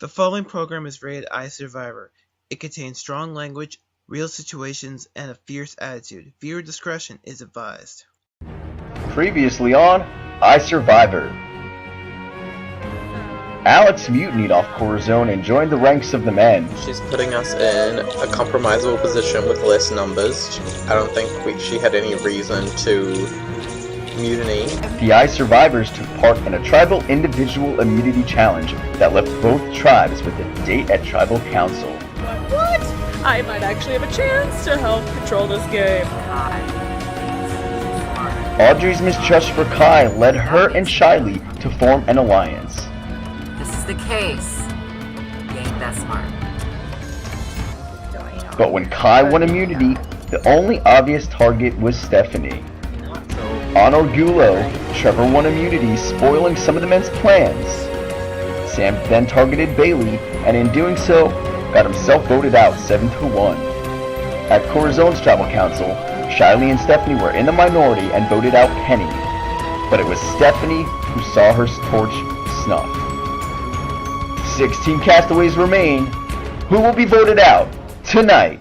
The following program is rated iSurvivor. It contains strong language, real situations, and a fierce attitude. Viewer discretion is advised. Previously on iSurvivor. Alex mutinied off Corazon and joined the ranks of the men. She's putting us in a compromisable position with less numbers. I don't think she had any reason to mutiny. The iSurvivors took part in a tribal individual immunity challenge that left both tribes with a date at tribal council. What? I might actually have a chance to help control this game. Audrey's mistrust for Kai led her and Shiley to form an alliance. This is the case. You ain't that smart. But when Kai won immunity, the only obvious target was Stephanie. On Orgulo, Trevor won immunity, spoiling some of the men's plans. Sam then targeted Bailey, and in doing so, got himself voted out 7-1. At Corazon's tribal council, Shiley and Stephanie were in the minority and voted out Penny, but it was Stephanie who saw her torch snuffed. 16 castaways remain. Who will be voted out tonight?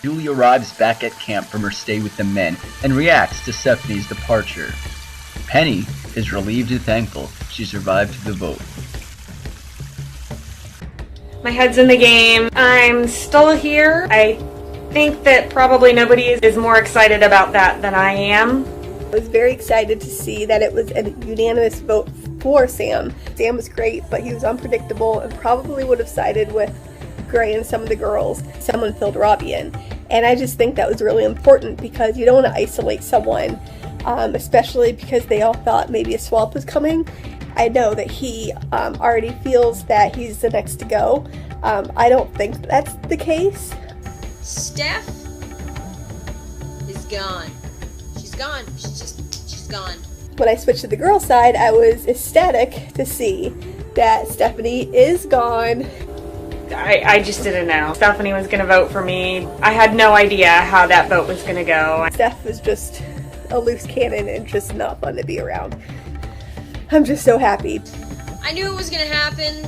Julie arrives back at camp from her stay with the men and reacts to Stephanie's departure. Penny is relieved and thankful she survived the vote. My head's in the game. I'm still here. I think that probably nobody is more excited about that than I am. I was very excited to see that it was a unanimous vote for Sam. Sam was great, but he was unpredictable and probably would have sided with Gray and some of the girls. Someone filled Robbie in. And I just think that was really important because you don't want to isolate someone, especially because they all thought maybe a swap was coming. I know that he already feels that he's the next to go. I don't think that's the case. Steph is gone. She's gone. She's gone. When I switched to the girl side, I was ecstatic to see that Stephanie is gone. I just didn't know. Stephanie was going to vote for me. I had no idea how that vote was going to go. Steph was just a loose cannon and just not fun to be around. I'm just so happy. I knew it was going to happen.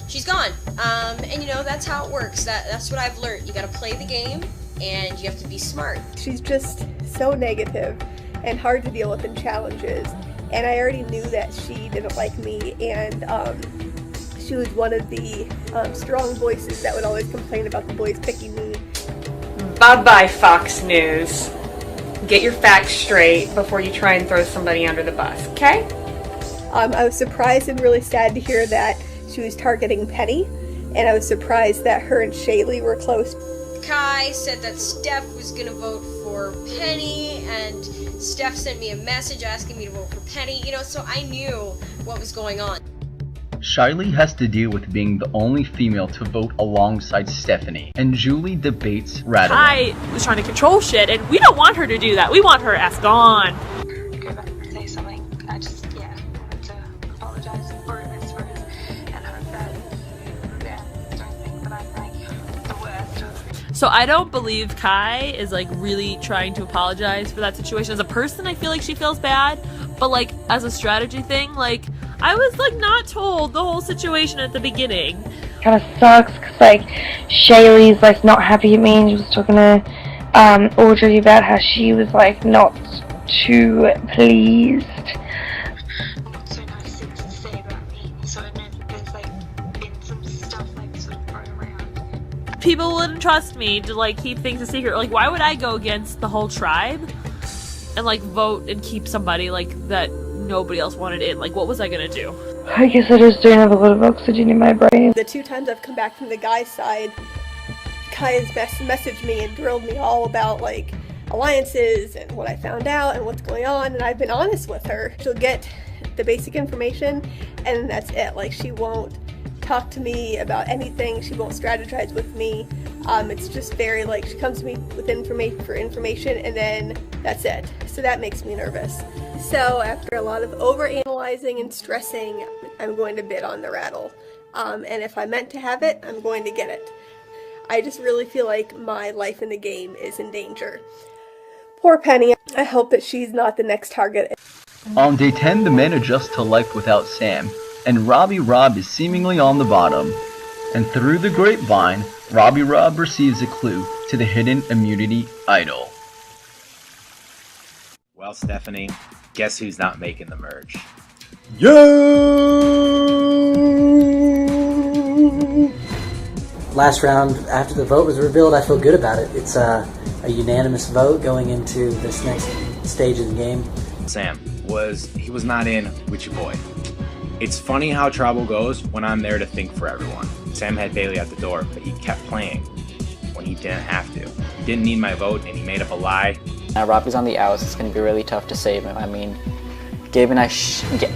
She's gone. And you know, that's how it works. That's what I've learned. You got to play the game and you have to be smart. She's just so negative and hard to deal with in challenges. And I already knew that she didn't like me, and she was one of the strong voices that would always complain about the boys picking me. Bye-bye, Fox News. Get your facts straight before you try and throw somebody under the bus, okay? I was surprised and really sad to hear that she was targeting Penny, and I was surprised that her and Shaylee were close. Kai said that Steph was going to vote for Penny, and Steph sent me a message asking me to vote for Penny, you know, so I knew what was going on. Shiley has to deal with being the only female to vote alongside Stephanie, and Julie debates rattling. Kai was trying to control shit, and we don't want her to do that. We want her ass gone. Go back and say something. I just, wanted to apologize for his and hope that, don't think that I'm like the worst. So I don't believe Kai is like really trying to apologize for that situation. As a person, I feel like she feels bad, but like as a strategy thing, like I was like not told the whole situation at the beginning. Kind of sucks because like Shaylee's like not happy at me and she was talking to Audrey about how she was like not too pleased. Not so nice things to say about me. So I know that there's like been some stuff like sort of thrown around. People wouldn't trust me to like keep things a secret. Like, why would I go against the whole tribe and like vote and keep somebody like that nobody else wanted in? Like, what was I gonna do? I guess I just don't have a lot of oxygen in my brain. The 2 times I've come back from the guy's side, Kai has messaged me and drilled me all about like alliances and what I found out and what's going on, and I've been honest with her. She'll get the basic information and that's it. Like, she won't talk to me about anything, she won't strategize with me. It's just very like, she comes to me with information and then that's it. So that makes me nervous. So after a lot of overanalyzing and stressing, I'm going to bid on the rattle. And if I meant to have it, I'm going to get it. I just really feel like my life in the game is in danger. Poor Penny. I hope that she's not the next target. On day 10, the men adjust to life without Sam, and Robbie Rob is seemingly on the bottom. And through the grapevine, Robbie Rob receives a clue to the hidden immunity idol. Well, Stephanie, guess who's not making the merge? Last round, after the vote was revealed, I feel good about it. It's a unanimous vote going into this next stage of the game. Sam he was not in with your boy. It's funny how trouble goes when I'm there to think for everyone. Sam had Bailey at the door, but he kept playing when he didn't have to. He didn't need my vote, and he made up a lie. Now Robbie's on the outs. It's going to be really tough to save him. I mean, Gabe and I,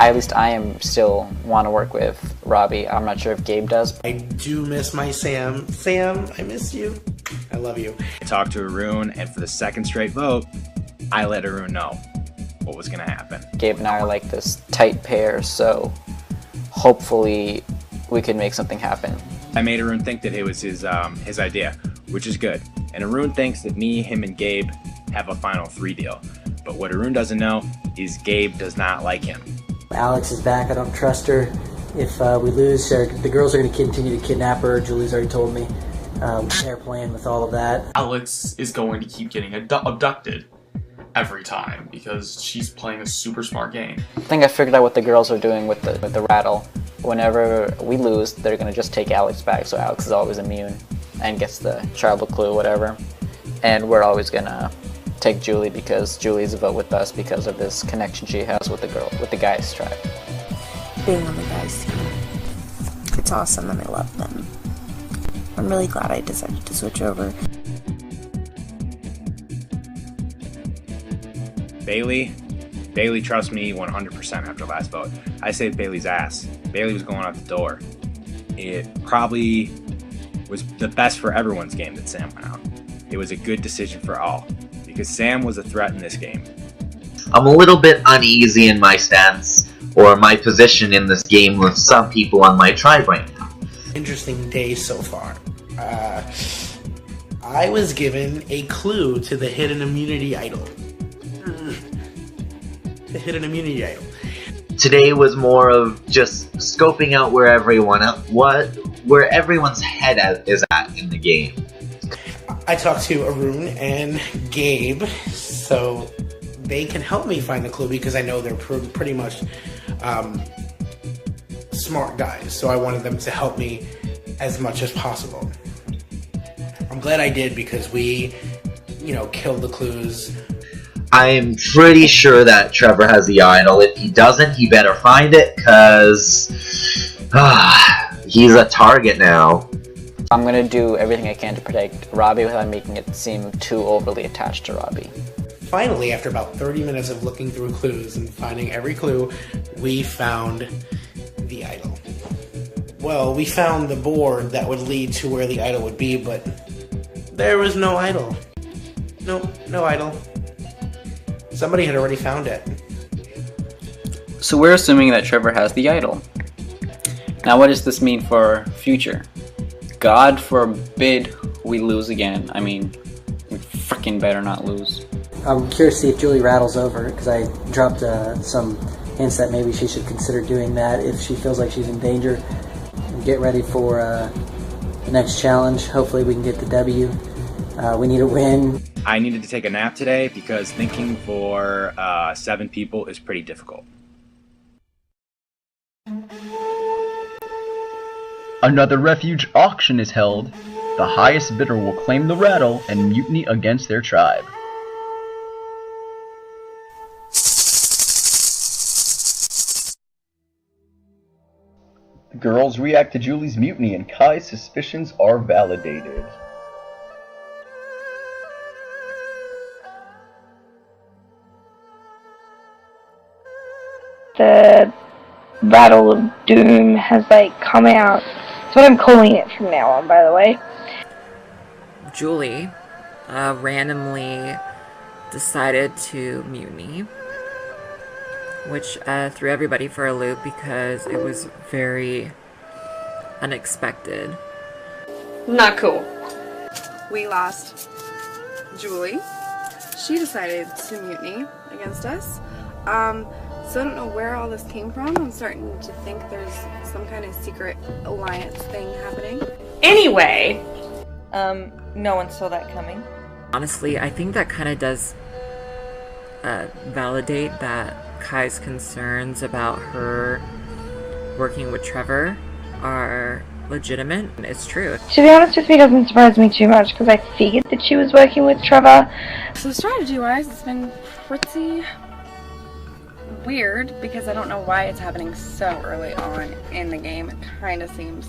at least I am still want to work with Robbie. I'm not sure if Gabe does. I do miss my Sam. Sam, I miss you. I love you. I talked to Arun, and for the second straight vote, I let Arun know what was going to happen. Gabe and I are like this tight pair, so hopefully we can make something happen. I made Arun think that it was his idea, which is good. And Arun thinks that me, him, and Gabe have a final 3 deal. But what Arun doesn't know is Gabe does not like him. Alex is back. I don't trust her. If we lose, the girls are going to continue to kidnap her. Julie's already told me. They're playing with all of that. Alex is going to keep getting abducted every time because she's playing a super smart game. I think I figured out what the girls are doing with the rattle. Whenever we lose, they're going to just take Alex back, so Alex is always immune and gets the tribal clue, whatever. And we're always going to take Julie because Julie's a vote with us because of this connection she has with the guys' tribe. Being on the guys' team, it's awesome and I love them. I'm really glad I decided to switch over. Bailey trusts me 100% after last vote. I saved Bailey's ass. Bailey was going out the door. It probably was the best for everyone's game that Sam went out. It was a good decision for all, because Sam was a threat in this game. I'm a little bit uneasy in my stance, or my position in this game with some people on my tribe right now. Interesting day so far. I was given a clue to the hidden immunity idol. The hidden immunity idol. Today was more of just scoping out where everyone's head is at in the game. I talked to Arun and Gabe, so they can help me find the clue because I know they're pretty much smart guys, so I wanted them to help me as much as possible. I'm glad I did because we, killed the clues. I'm pretty sure that Trevor has the idol. If he doesn't, he better find it, because he's a target now. I'm going to do everything I can to protect Robbie without making it seem too overly attached to Robbie. Finally, after about 30 minutes of looking through clues and finding every clue, we found the idol. Well, we found the board that would lead to where the idol would be, but there was no idol. No idol. Somebody had already found it. So we're assuming that Trevor has the idol. Now what does this mean for our future? God forbid we lose again. I mean, we freaking better not lose. I'm curious to see if Julie rattles over, because I dropped some hints that maybe she should consider doing that if she feels like she's in danger. Get ready for the next challenge. Hopefully we can get the W. We need a win. I needed to take a nap today because thinking for 7 people is pretty difficult. Another refuge auction is held. The highest bidder will claim the rattle and mutiny against their tribe. The girls react to Julie's mutiny and Kai's suspicions are validated. The Rattle of Doom has like come out. That's what I'm calling it from now on, by the way. Julie randomly decided to mutiny, which threw everybody for a loop because it was very unexpected. Not cool. We lost Julie. She decided to mutiny against us. So I don't know where all this came from. I'm starting to think there's some kind of secret alliance thing happening. Anyway. No one saw that coming. Honestly, I think that kind of does validate that Kai's concerns about her working with Trevor are legitimate. It's true. To be honest with me, it doesn't surprise me too much because I figured that she was working with Trevor. So strategy-wise, it's been pretty weird because I don't know why it's happening so early on in the game. It kind of seems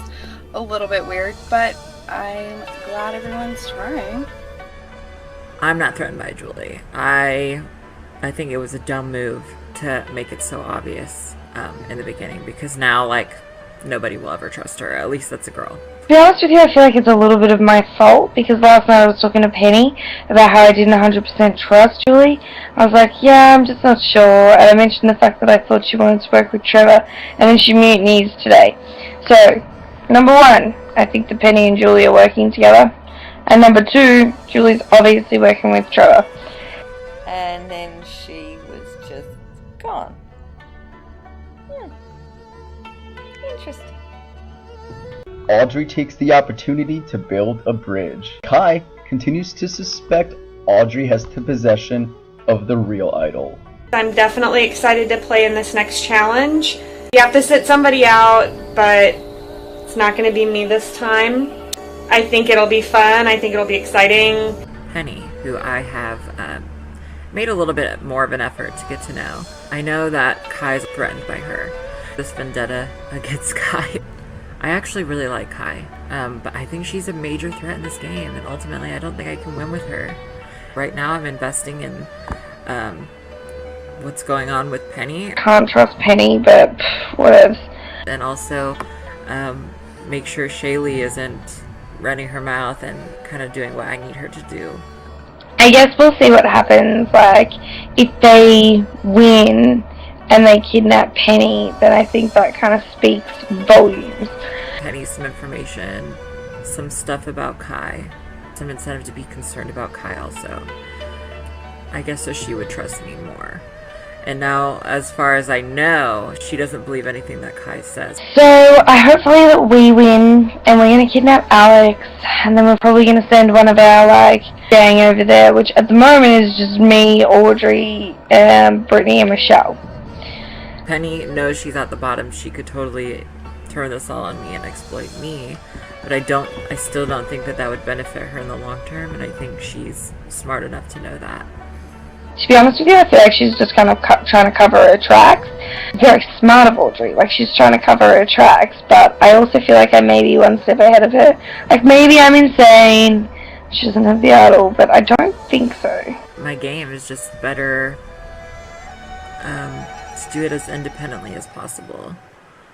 a little bit weird, but I'm glad everyone's trying. I'm not threatened by Julie. I think it was a dumb move to make it so obvious in the beginning because now, like, nobody will ever trust her. At least that's a girl. To be honest with you, I feel like it's a little bit of my fault because last night I was talking to Penny about how I didn't 100% trust Julie. I was like, yeah, I'm just not sure, and I mentioned the fact that I thought she wanted to work with Trevor, and then she mutinies today. So, number one, I think that Penny and Julie are working together, and number two, Julie's obviously working with Trevor. And then she was just gone. Interesting. Audrey takes the opportunity to build a bridge. Kai continues to suspect Audrey has the possession of the real idol. I'm definitely excited to play in this next challenge. You have to sit somebody out, but it's not going to be me this time. I think it'll be fun. I think it'll be exciting. Penny, who I have made a little bit more of an effort to get to know. I know that Kai's threatened by her. This vendetta against Kai. I actually really like Kai, but I think she's a major threat in this game, and ultimately I don't think I can win with her. Right now I'm investing in what's going on with Penny. Can't trust Penny, but whatever. And also make sure Shaylee isn't running her mouth and kind of doing what I need her to do. I guess we'll see what happens. Like, if they win and they kidnap Penny, then I think that kind of speaks volumes. Penny some information, some stuff about Kai, some incentive to be concerned about Kai also. I guess so she would trust me more. And now, as far as I know, she doesn't believe anything that Kai says. So, hopefully that we win, and we're going to kidnap Alex, and then we're probably going to send one of our, gang over there, which at the moment is just me, Audrey, Brittany, and Michelle. Penny knows she's at the bottom. She could totally turn this all on me and exploit me, but I still don't think that would benefit her in the long term, and I think she's smart enough to know that. To be honest with you, I feel like she's just kind of trying to cover her tracks. Very smart of Audrey, she's trying to cover her tracks, but I also feel like I may be one step ahead of her. Maybe I'm insane, she doesn't have the idol, but I don't think so. My game is just better to do it as independently as possible.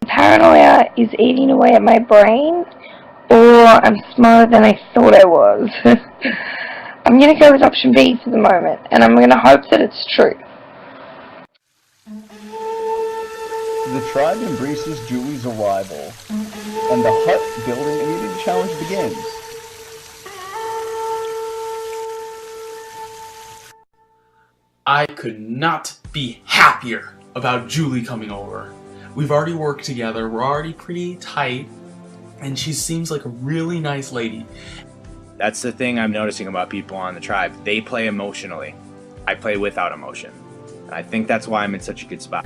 Paranoia is eating away at my brain, or I'm smarter than I thought I was. I'm going to go with option B for the moment, and I'm going to hope that it's true. The tribe embraces Julie's arrival, and the hut building immunity challenge begins. I could not be happier about Julie coming over. We've already worked together, we're already pretty tight, and she seems like a really nice lady. That's the thing I'm noticing about people on the tribe. They play emotionally. I play without emotion. And I think that's why I'm in such a good spot.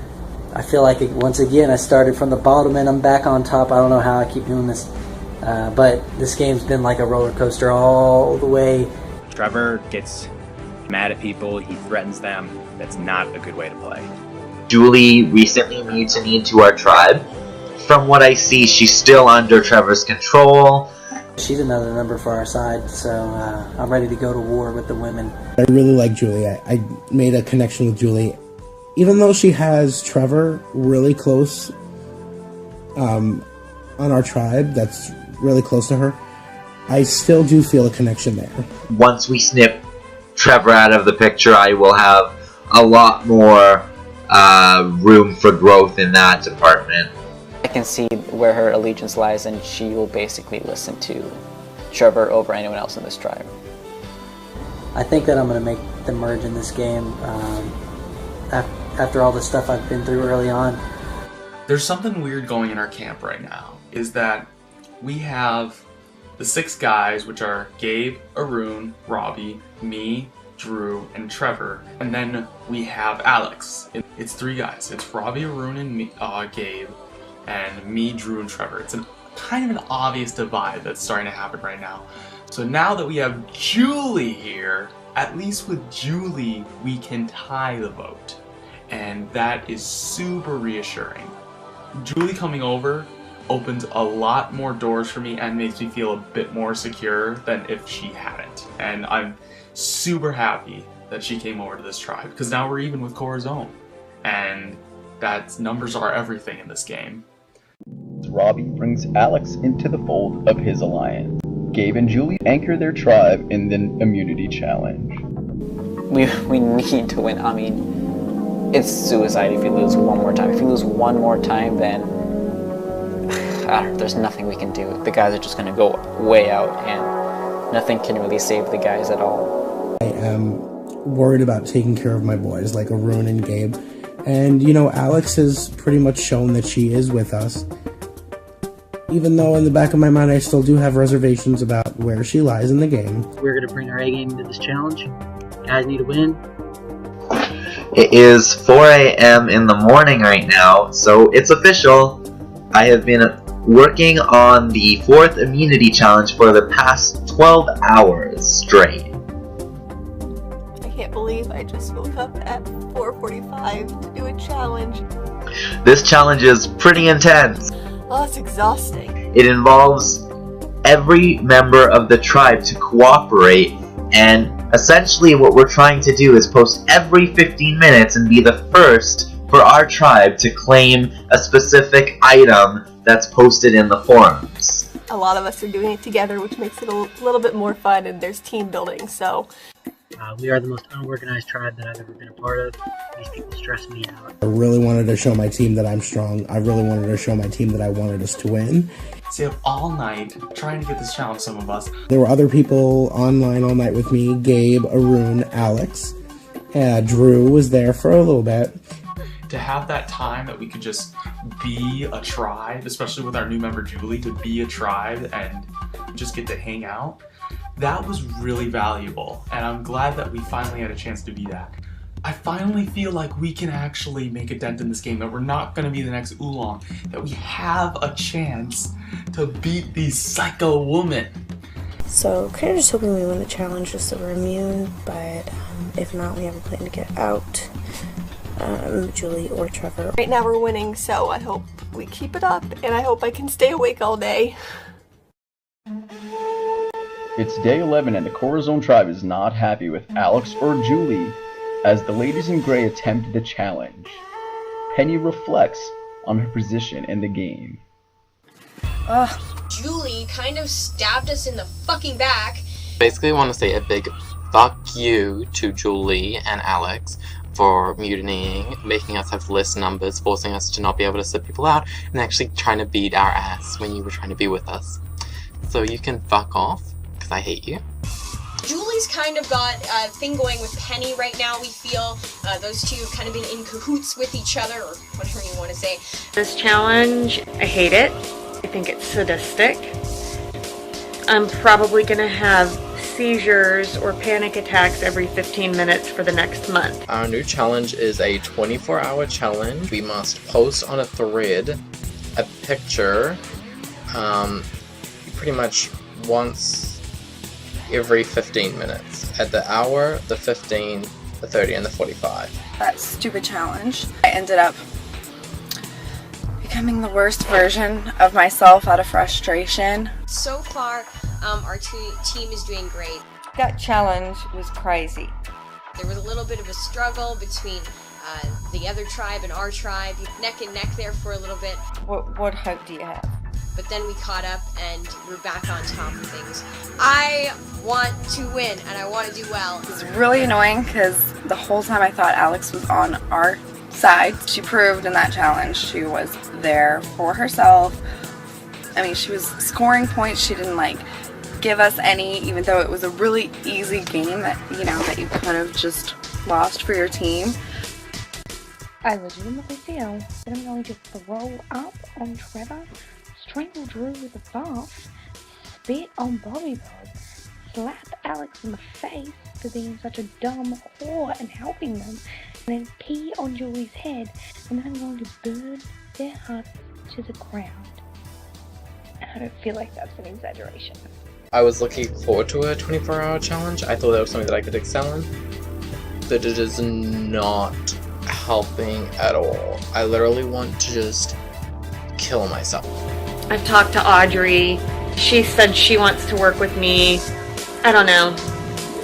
I feel like, once again, I started from the bottom and I'm back on top. I don't know how I keep doing this. But this game's been like a roller coaster all the way. Trevor gets mad at people. He threatens them. That's not a good way to play. Julie recently mutinied to our tribe. From what I see, she's still under Trevor's control. She's another member for our side, so I'm ready to go to war with the women. I really like Julie. I made a connection with Julie. Even though she has Trevor really close on our tribe, that's really close to her, I still do feel a connection there. Once we snip Trevor out of the picture, I will have a lot more room for growth in that department. I can see where her allegiance lies, and she will basically listen to Trevor over anyone else in this tribe. I think that I'm going to make the merge in this game after all the stuff I've been through early on. There's something weird going in our camp right now, is that we have the 6 guys, which are Gabe, Arun, Robbie, me, Drew, and Trevor, and then we have Alex. It's 3 guys. It's Robbie, Arun, and me, Gabe, and me, Drew, and Trevor. It's kind of an obvious divide that's starting to happen right now. So now that we have Julie here, at least with Julie, we can tie the vote. And that is super reassuring. Julie coming over opens a lot more doors for me and makes me feel a bit more secure than if she hadn't. And I'm super happy that she came over to this tribe, because now we're even with Corazon. And that numbers are everything in this game. Robbie brings Alex into the fold of his alliance. Gabe and Julie anchor their tribe in the immunity challenge. We need to win. I mean, it's suicide if you lose one more time. If you lose one more time, then there's nothing we can do. The guys are just going to go way out, and nothing can really save the guys at all. I am worried about taking care of my boys, like Arun and Gabe. And, you know, Alex has pretty much shown that she is with us. Even though in the back of my mind I still do have reservations about where she lies in the game. We're going to bring our A game to this challenge. Guys need to win. It is 4 a.m. in the morning right now, so it's official. I have been working on the 4th immunity challenge for the past 12 hours straight. I can't believe I just woke up at 4:45 to do a challenge. This challenge is pretty intense. Oh, it's exhausting. It involves every member of the tribe to cooperate, and essentially what we're trying to do is post every 15 minutes and be the first for our tribe to claim a specific item that's posted in the forums. A lot of us are doing it together, which makes it a little bit more fun, and there's team building, so. We are the most unorganized tribe that I've ever been a part of. These people stress me out. I really wanted to show my team that I'm strong. I really wanted to show my team that I wanted us to win. Stay up all night trying to get this challenge, some of us. There were other people online all night with me. Gabe, Arun, Alex. Drew was there for a little bit. To have that time that we could just be a tribe, especially with our new member Julie, to be a tribe and just get to hang out, that was really valuable, and I'm glad that we finally had a chance to be that. I finally feel like we can actually make a dent in this game, that we're not going to be the next Oolong, that we have a chance to beat these psycho women. So, kind of just hoping we win the challenge just so we're immune, but if not, we have a plan to get out Julie or Trevor. Right now we're winning, so I hope we keep it up, and I hope I can stay awake all day. It's day 11 and the Corazon tribe is not happy with Alex or Julie as the ladies in gray attempt the challenge. Penny reflects on her position in the game. Julie kind of stabbed us in the fucking back. Basically, I want to say a big fuck you to Julie and Alex for mutinying, making us have less numbers, forcing us to not be able to sit people out, and actually trying to beat our ass when you were trying to be with us. So you can fuck off, because I hate you. Julie's kind of got a thing going with Penny right now, we feel. Those two have kind of been in cahoots with each other, or whatever you want to say. This challenge, I hate it. I think it's sadistic. I'm probably gonna have seizures or panic attacks every 15 minutes for the next month. Our new challenge is a 24-hour challenge. We must post on a thread a picture pretty much once every 15 minutes. At the hour, the 15, the 30, and the 45. That stupid challenge. I ended up becoming the worst version of myself out of frustration. So far, our team is doing great. That challenge was crazy. There was a little bit of a struggle between the other tribe and our tribe, neck and neck there for a little bit. What hope do you have? But then we caught up and we're back on top of things. I want to win and I want to do well. It was really annoying because the whole time I thought Alex was on our side. She proved in that challenge she was there for herself. I mean, she was scoring points. She didn't give us any, even though it was a really easy game that that you could have just lost for your team. I legitimately feel that I'm going to throw up on Trevor, strangle Drew with a bath, spit on Bobby Bob, slap Alex in the face for being such a dumb whore and helping them, and then pee on Julie's head, and then I'm going to burn their hearts to the ground. I don't feel like that's an exaggeration. I was looking forward to a 24-hour challenge. I thought that was something that I could excel in. But it is not helping at all. I literally want to just kill myself. I've talked to Audrey. She said she wants to work with me. I don't know.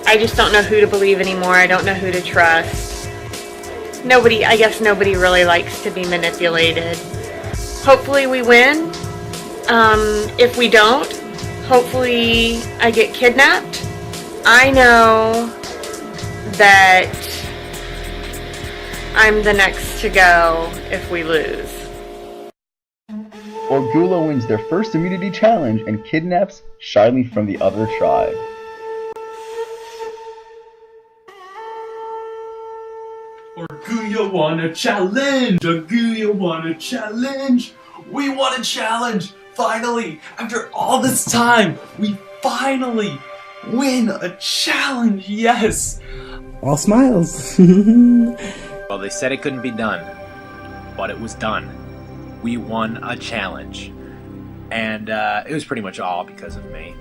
I just don't know who to believe anymore. I don't know who to trust. I guess nobody really likes to be manipulated. Hopefully we win. If we don't, hopefully I get kidnapped. I know that I'm the next to go if we lose. Orgullo wins their first immunity challenge and kidnaps Shiley from the other tribe. Orgullo won a challenge! Orgullo won a challenge! We won a challenge! Finally! After all this time, we finally win a challenge! Yes! All smiles. Well, they said it couldn't be done, but it was done. We won a challenge. And it was pretty much all because of me.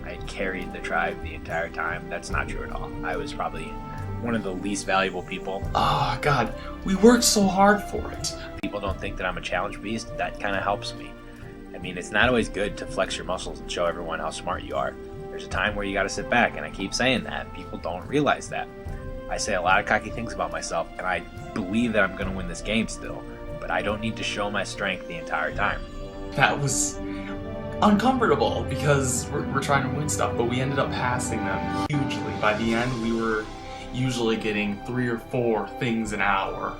I had carried the tribe the entire time. That's not true at all. I was probably one of the least valuable people. Oh, God. We worked so hard for it. People don't think that I'm a challenge beast. That kind of helps me. I mean, it's not always good to flex your muscles and show everyone how smart you are. There's a time where you gotta sit back, and I keep saying that. People don't realize that. I say a lot of cocky things about myself, and I believe that I'm gonna win this game still, but I don't need to show my strength the entire time. That was uncomfortable because we're trying to win stuff, but we ended up passing them hugely. By the end, we were usually getting 3 or 4 things an hour.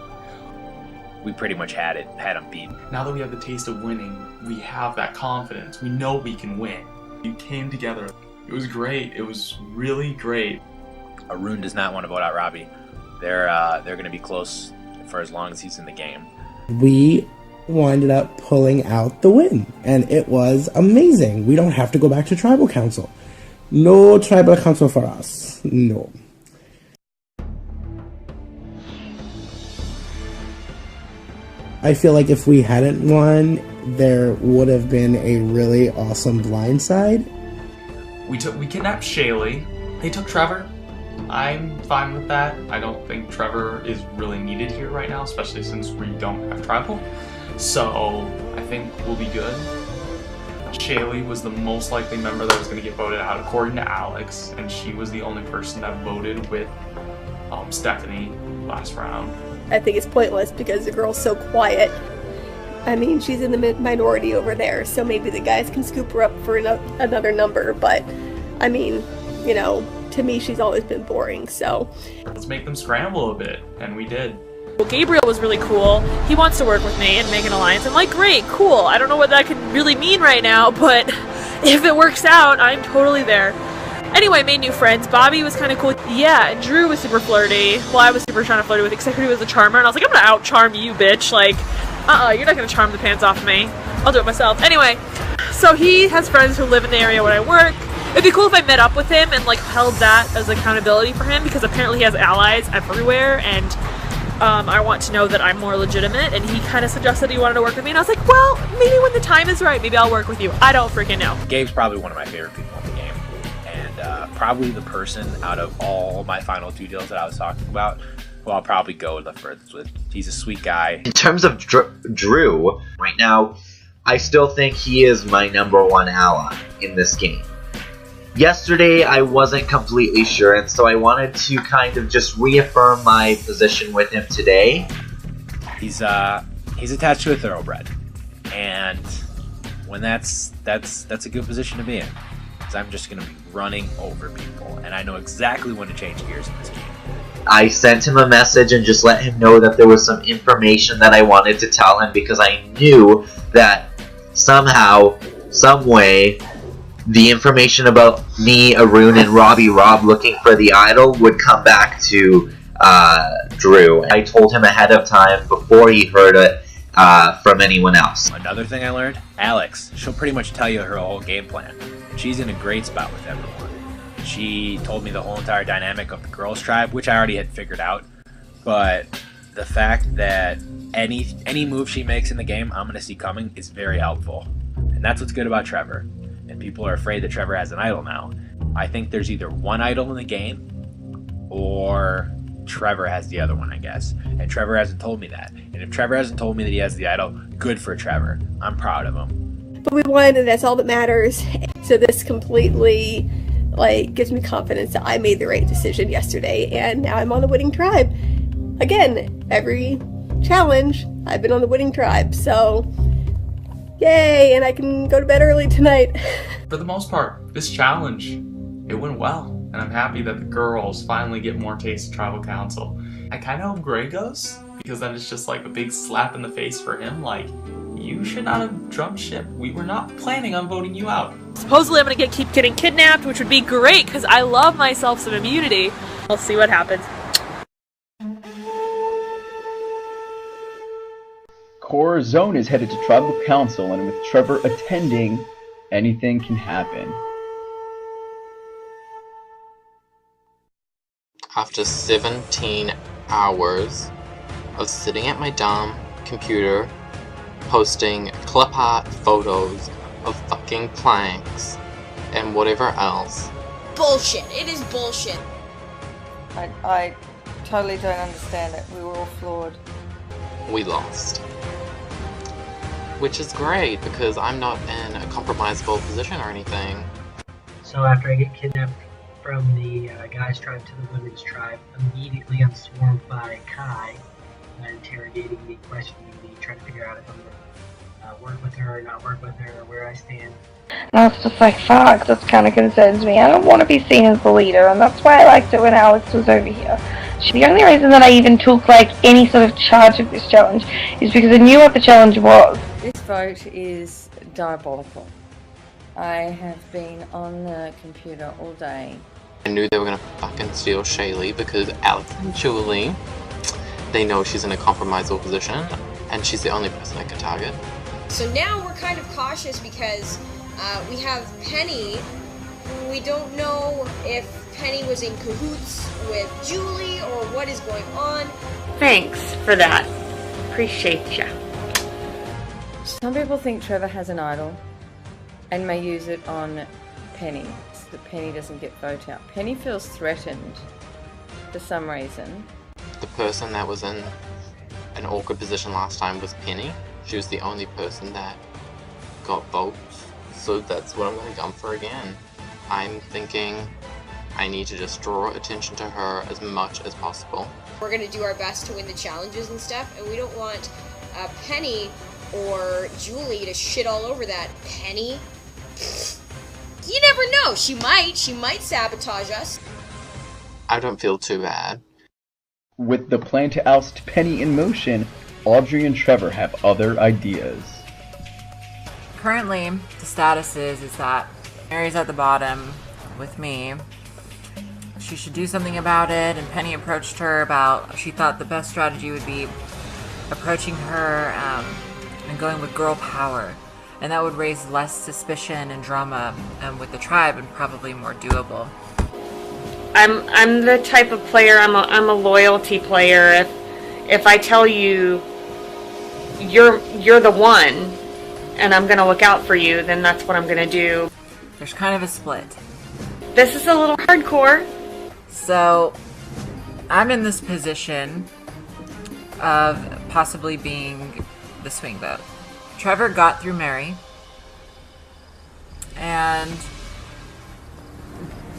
We pretty much had them beat. Now that we have the taste of winning, we have that confidence. We know we can win. We came together. It was great. It was really great. Arun does not want to vote out Robbie. They're going to be close for as long as he's in the game. We ended up pulling out the win, and it was amazing. We don't have to go back to tribal council. No tribal council for us. No. I feel like if we hadn't won, there would have been a really awesome blindside. We kidnapped Shaylee. They took Trevor. I'm fine with that. I don't think Trevor is really needed here right now, especially since we don't have tribal. So I think we'll be good. Shaylee was the most likely member that was going to get voted out according to Alex, and she was the only person that voted with Stephanie last round. I think it's pointless because the girl's so quiet. I mean, she's in the minority over there, so maybe the guys can scoop her up for another number, but I mean, you know, to me she's always been boring, so. Let's make them scramble a bit, and we did. Well, Gabriel was really cool. He wants to work with me and make an alliance. I'm like, great, cool. I don't know what that could really mean right now, but if it works out, I'm totally there. Anyway, made new friends. Bobby was kind of cool. Yeah, and Drew was super flirty. Well, I was super trying to flirt with, except for he was a charmer, and I was like, I'm gonna out-charm you, bitch. Like, you're not gonna charm the pants off me. I'll do it myself. Anyway, so he has friends who live in the area where I work. It'd be cool if I met up with him and like held that as accountability for him, because apparently he has allies everywhere, and I want to know that I'm more legitimate, and he kind of suggested he wanted to work with me, and I was like, well, maybe when the time is right, maybe I'll work with you. I don't freaking know. Gabe's probably one of my favorite people in the game, and probably the person out of all my final 2 deals that I was talking about who I'll probably go the furthest with. He's a sweet guy. In terms of Drew, right now, I still think he is my #1 ally in this game. Yesterday, I wasn't completely sure, and so I wanted to kind of just reaffirm my position with him today. He's attached to a thoroughbred, and when that's a good position to be in, because I'm just going to be running over people, and I know exactly when to change gears in this game. I sent him a message and just let him know that there was some information that I wanted to tell him, because I knew that somehow, some way, the information about me, Arun, and Rob looking for the idol would come back to Drew. I told him ahead of time before he heard it from anyone else. Another thing I learned, Alex, she'll pretty much tell you her whole game plan. She's in a great spot with everyone. She told me the whole entire dynamic of the girls' tribe, which I already had figured out, but the fact that any move she makes in the game I'm going to see coming is very helpful. And that's what's good about Trevor. And people are afraid that Trevor has an idol now. I think there's either one idol in the game, or Trevor has the other one, I guess. And Trevor hasn't told me that. And if Trevor hasn't told me that he has the idol, good for Trevor. I'm proud of him. But we won, and that's all that matters. So this completely, gives me confidence that I made the right decision yesterday, and now I'm on the winning tribe. Again, every challenge, I've been on the winning tribe, so yay, and I can go to bed early tonight. For the most part, this challenge, it went well, and I'm happy that the girls finally get more taste of tribal council. I kind of hope Gray goes, because then it's just like a big slap in the face for him, like, you should not have jumped ship. We were not planning on voting you out. Supposedly I'm gonna keep getting kidnapped, which would be great, because I love myself some immunity. We'll see what happens. Corazon is headed to Tribal Council, and with Trevor attending, anything can happen. After 17 hours of sitting at my dumb computer, posting clip art photos of fucking planks and whatever else. Bullshit. It is bullshit. I totally don't understand it. We were all flawed. We lost. Which is great, because I'm not in a compromisable position or anything. So after I get kidnapped from the guys' tribe to the women's tribe, immediately I'm swarmed by Kai, interrogating me, questioning me, trying to figure out if I'm going to work with her or not work with her, or where I stand. And I was just like, fuck, this kind of concerns me. I don't want to be seen as the leader, and that's why I liked it when Alex was over here. The only reason that I even took, any sort of charge of this challenge is because I knew what the challenge was. This vote is diabolical. I have been on the computer all day. I knew they were gonna fucking steal Shaylee, because Alex and Julie, they know she's in a compromisable position, and she's the only person I can target. So now we're kind of cautious because we have Penny. We don't know if Penny was in cahoots with Julie or what is going on. Thanks for that. Appreciate ya. Some people think Trevor has an idol and may use it on Penny, so that Penny doesn't get voted out. Penny feels threatened for some reason. The person that was in an awkward position last time was Penny. She was the only person that got votes, so that's what I'm going to gun for again. I'm thinking I need to just draw attention to her as much as possible. We're going to do our best to win the challenges and stuff, and we don't want Penny or Julie to shit all over that. Penny? You never know. She might sabotage us. I don't feel too bad. With the plan to oust Penny in motion, Audrey and Trevor have other ideas. Currently, the status is that Mary's at the bottom with me. She should do something about it, and Penny approached her about, she thought the best strategy would be approaching her and going with girl power. and that would raise less suspicion and drama with the tribe, and probably more doable. I'm the type of player. I'm a loyalty player. If I tell you you're the one, and I'm gonna look out for you, then that's what I'm gonna do. There's kind of a split. This is a little hardcore. So I'm in this position of possibly being the swing vote. Trevor got through Mary, and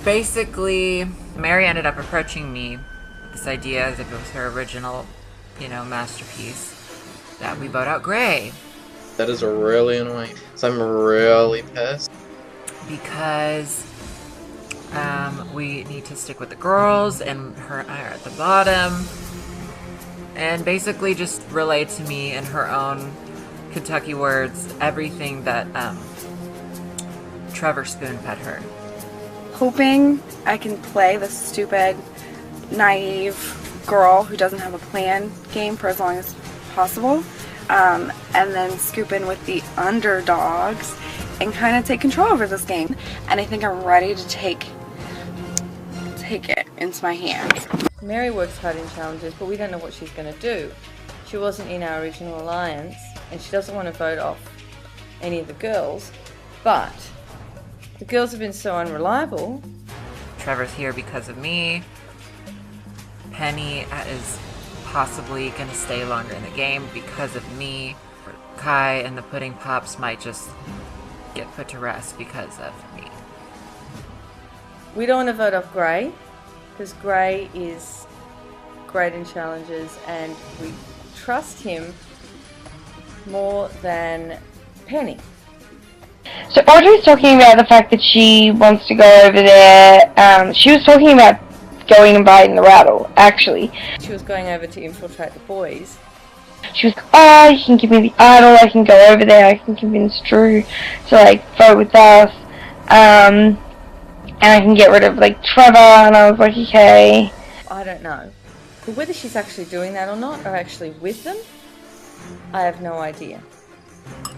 basically Mary ended up approaching me with this idea as if it was her original, masterpiece, that we vote out Gray. That is really annoying. So I'm really pissed. Because we need to stick with the girls, and her and I are at the bottom. And basically just relay to me in her own Kentucky words everything that Trevor spoon-fed her. Hoping I can play the stupid, naive girl who doesn't have a plan game for as long as possible, and then scoop in with the underdogs and kind of take control over this game. And I think I'm ready to take it into my hands. Mary works hard in challenges, but we don't know what she's going to do. She wasn't in our original alliance, and she doesn't want to vote off any of the girls, but the girls have been so unreliable. Trevor's here because of me. Penny is possibly going to stay longer in the game because of me. Kai and the Pudding Pops might just get put to rest because of me. We don't want to vote off Gray, because Gray is great in challenges and we trust him more than Penny. So Audrey's talking about the fact that she wants to go over there. She was talking about going and buying the rattle, actually. She was going over to infiltrate the boys. She was like, oh, you can give me the idol, I can go over there, I can convince Drew to, vote with us. And I can get rid of, Trevor, and I was like, okay. I don't know. But whether she's actually doing that or not, or actually with them, I have no idea.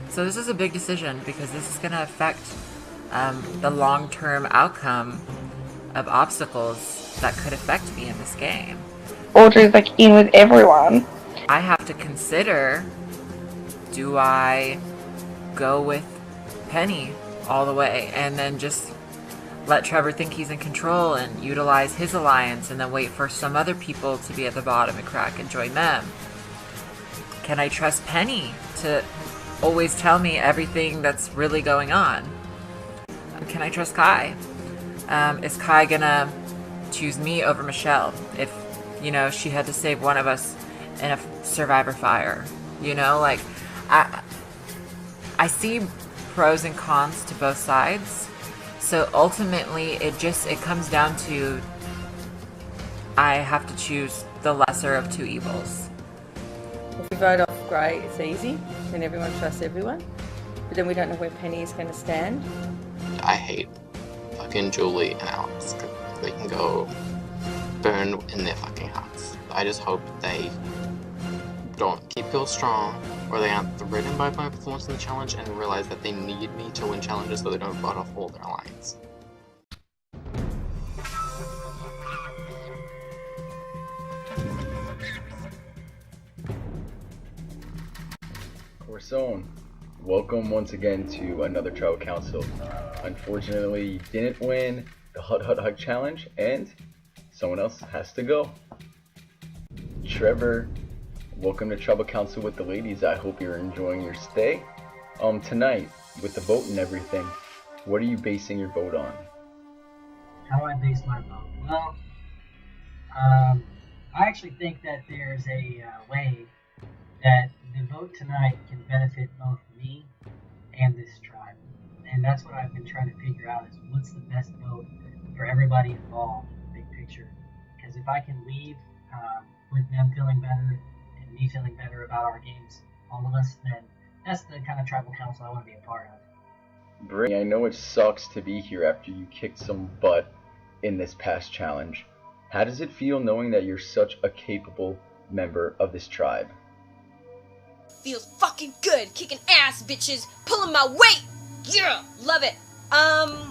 So this is a big decision, because this is going to affect the long-term outcome of obstacles that could affect me in this game. Audrey's, in with everyone. I have to consider, do I go with Penny all the way, and then just let Trevor think he's in control and utilize his alliance, and then wait for some other people to be at the bottom and crack and join them? Can I trust Penny to always tell me everything that's really going on? Can I trust Kai? Is Kai gonna choose me over Michelle if, she had to save one of us in a survivor fire? I see pros and cons to both sides. So ultimately, it comes down to I have to choose the lesser of two evils. If we vote off Gray, it's easy, then everyone trusts everyone. But then we don't know where Penny is going to stand. I hate fucking Julie and Alex. They can go burn in their fucking hearts. I just hope they don't keep girls strong, or they aren't threatened by my performance in the challenge and realize that they need me to win challenges so they don't vote off all their alliance. Corson, welcome once again to another Tribal Council. Unfortunately, you didn't win the Hut Hut Hug Challenge, and someone else has to go. Trevor, welcome to Tribal Council with the ladies. I hope you're enjoying your stay. Tonight, with the vote and everything, what are you basing your vote on? How do I base my vote? Well, I actually think that there's a way that the vote tonight can benefit both me and this tribe. And that's what I've been trying to figure out, is what's the best vote for everybody involved in the big picture. Because if I can leave with them feeling better and me feeling better about our games, all of us, then that's the kind of tribal council I want to be a part of. Brittany, I know it sucks to be here after you kicked some butt in this past challenge. How does it feel knowing that you're such a capable member of this tribe? feels fucking good. Kicking ass, bitches. Pulling my weight. Yeah, love it.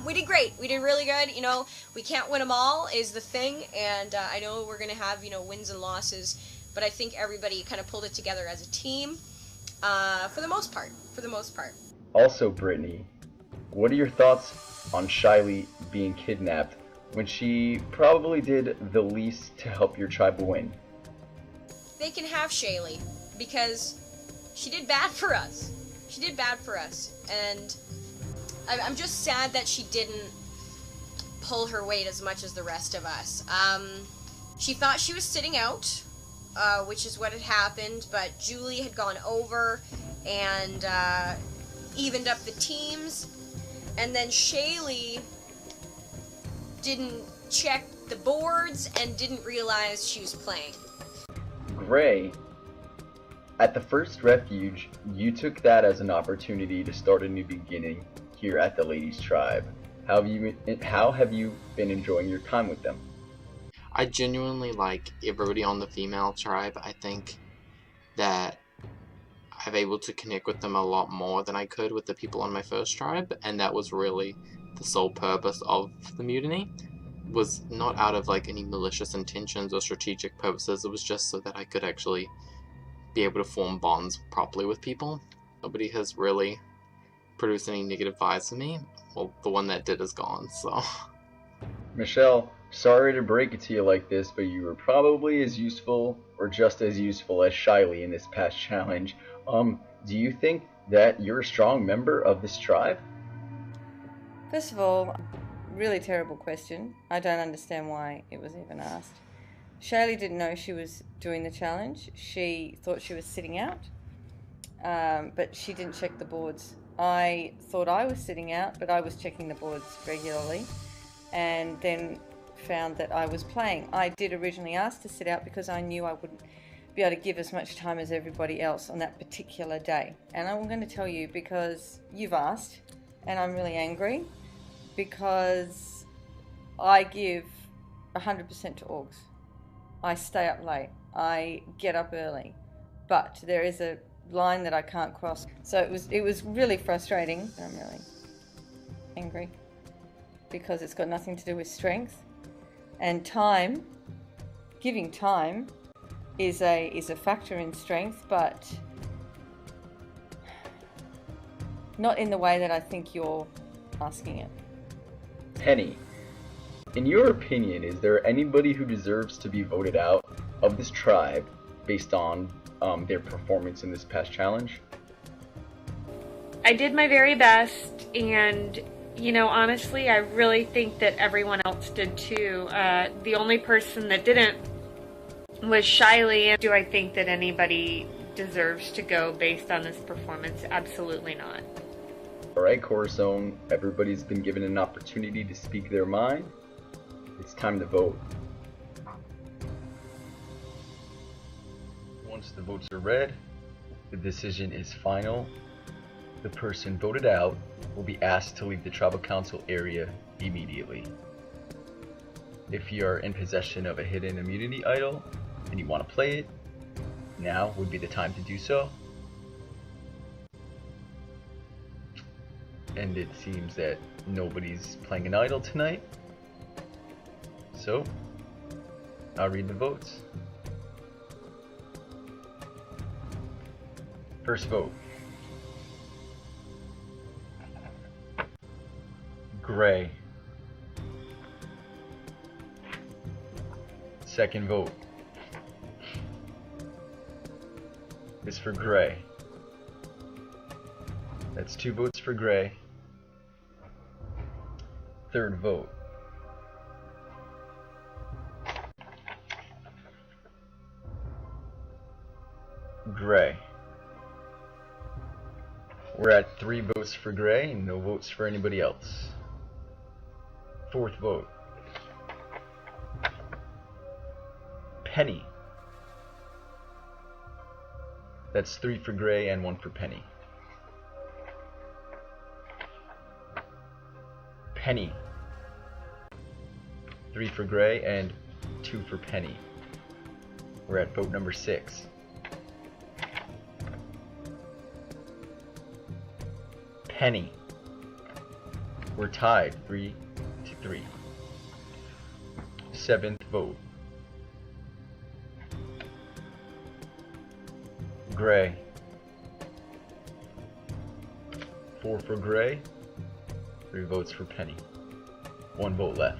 We did great. We did really good. You know, we can't win them all is the thing, and I know we're gonna have, you know, wins and losses, but I think everybody kind of pulled it together as a team, for the most part. Also, Brittany, what are your thoughts on Shiley being kidnapped when she probably did the least to help your tribe win? They can have Shaylee, because she did bad for us. And I'm just sad that she didn't pull her weight as much as the rest of us. She thought she was sitting out, which is what had happened, but Julie had gone over and evened up the teams, and then Shaylee didn't check the boards and didn't realize she was playing. Gray, at the first refuge, you took that as an opportunity to start a new beginning here at the Ladies Tribe. How have you been enjoying your time with them? I genuinely like everybody on the female tribe. I think that I'm able to connect with them a lot more than I could with the people on my first tribe, and that was really the sole purpose of the mutiny. Was not out of like any malicious intentions or strategic purposes. It was just so that I could actually be able to form bonds properly with people. Nobody has really produced any negative vibes to me. Well, the one that did is gone, so. Michelle, sorry to break it to you like this, but you were probably as useful or just as useful as Shiley in this past challenge. Do you think that you're a strong member of this tribe? First of all, really terrible question. I don't understand why it was even asked. Shaylee didn't know she was doing the challenge. She thought she was sitting out, but she didn't check the boards. I thought I was sitting out, but I was checking the boards regularly, and then found that I was playing. I did originally ask to sit out because I knew I wouldn't be able to give as much time as everybody else on that particular day. And I'm going to tell you because you've asked, and I'm really angry because I give 100% to orgs. I stay up late. I get up early, but there is a line that I can't cross. So it was really frustrating. I'm really angry because it's got nothing to do with strength and time. Giving time is a factor in strength, but not in the way that I think you're asking it. Penny, in your opinion, is there anybody who deserves to be voted out of this tribe based on their performance in this past challenge? I did my very best, and you know, honestly, I really think that everyone else did too. The only person that didn't was Shiley. Do I think that anybody deserves to go based on this performance? Absolutely not. Alright, Corazon, everybody's been given an opportunity to speak their mind. It's time to vote. Once the votes are read, the decision is final. The person voted out will be asked to leave the tribal council area immediately. If you are in possession of a hidden immunity idol and you want to play it, now would be the time to do so. And it seems that nobody's playing an idol tonight. So, I'll read the votes. First vote. Gray. Second vote is for Gray. That's 2 votes for Gray. Third vote. Gray. We're at 3 votes for Gray and no votes for anybody else. Fourth vote. Penny. That's 3 for Gray and 1 for Penny. Penny. 3 for Gray and 2 for Penny. We're at vote number 6. Penny. We're tied 3-3. 7th vote. Gray. 4 for Gray. 3 votes for Penny. 1 vote left.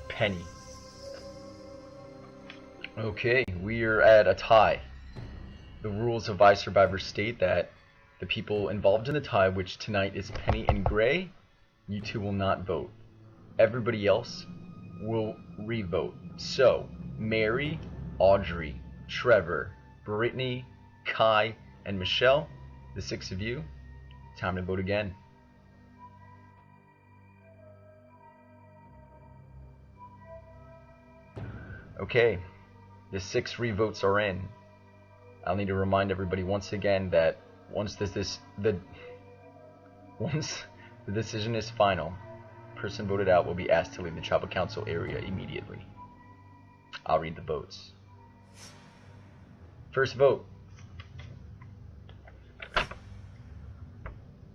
Penny. Okay, we are at a tie. The rules of iSurvivor state that the people involved in the tie, which tonight is Penny and Gray, you two will not vote. Everybody else will re-vote. So, Mary, Audrey, Trevor, Brittany, Kai, and Michelle, the 6 of you, time to vote again. Okay, the 6 re-votes are in. I'll need to remind everybody once again that once the decision is final, the person voted out will be asked to leave the tribal council area immediately. I'll read the votes. First vote.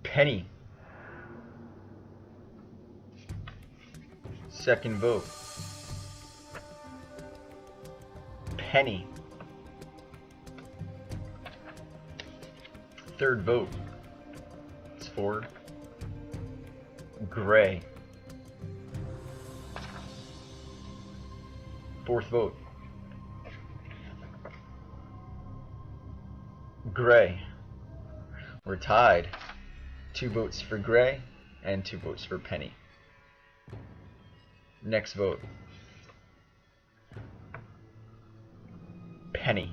Penny. Second vote. Penny. Third vote. It's for Gray. Fourth vote. Gray. We're tied. 2 votes for Gray and 2 votes for Penny. Next vote. Penny.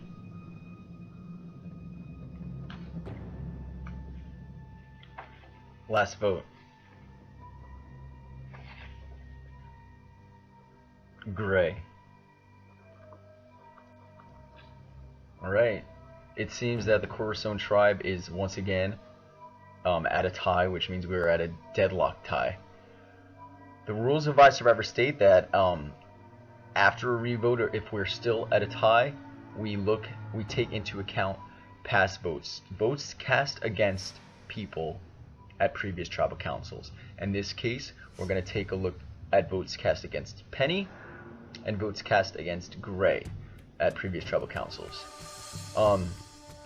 Last vote. Gray. Alright. It seems that the Coruscant tribe is once again at a tie, which means we're at a deadlock tie. The rules of iSurvivor state that after a revote, or if we're still at a tie, we take into account past votes. Votes cast against people at previous tribal councils. In this case, we're going to take a look at votes cast against Penny and votes cast against Gray at previous tribal councils.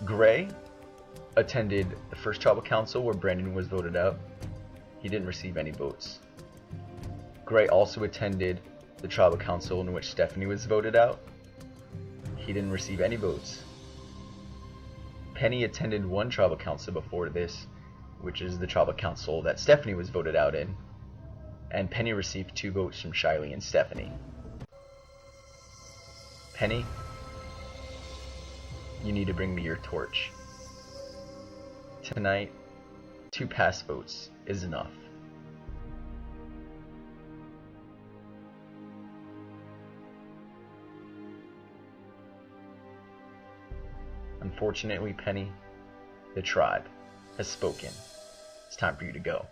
Gray attended the first tribal council where Brandon was voted out. He didn't receive any votes. Gray also attended the tribal council in which Stephanie was voted out. He didn't receive any votes. Penny attended one tribal council before this, which is the tribal council that Stephanie was voted out in, and Penny received 2 votes from Shiley and Stephanie. Penny, you need to bring me your torch. Tonight, 2 pass votes is enough. Unfortunately, Penny, the tribe has spoken. It's time for you to go.